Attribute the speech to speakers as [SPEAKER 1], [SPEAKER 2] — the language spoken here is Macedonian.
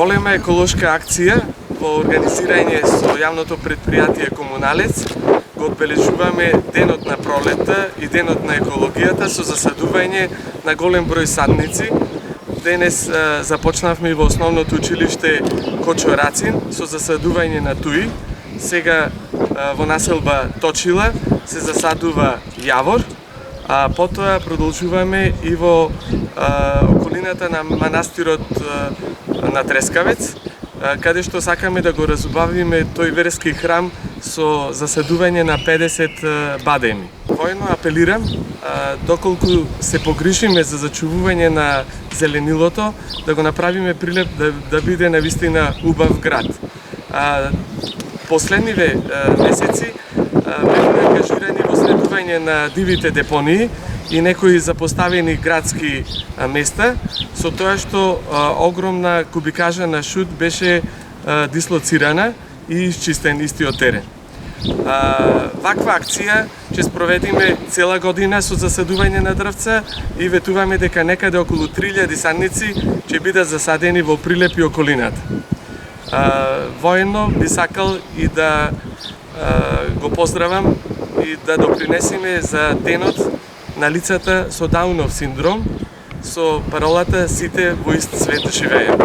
[SPEAKER 1] голема еколошка акција во организирање со јавното предпријатие Комуналец. Го одбележуваме денот на пролетта и денот на екологијата со засадување на голем број садници. Денес започнавме во основното училиште Кочо Рацин со засадување на туи. Сега во населба Точила се засадува јавор, а потоа продолжуваме и во околината на манастирот на Трескавец, каде што сакаме да го разубавиме тој верски храм со засадување на 50 бадеми. Воено апелирам, доколку се погрижиме за зачувување на зеленилото, да го направиме Прилеп да биде навистина убав град. Последниве месеци бевме ангажирани во следување на дивите депонии и некои запоставени градски места, со тоа што огромна кубикажа на шут беше дислоцирана и исчистен истиот терен. Ваква акција ќе спроведиме цела година со засадување на дрвца и ветуваме дека некаде околу 3000 садници ќе бидат засадени во Прилеп и околината. Воено би сакал и да го поздравам и да допринесеме за денот на лицата со Даунов синдром со паролата "Сите во ист свет живееме".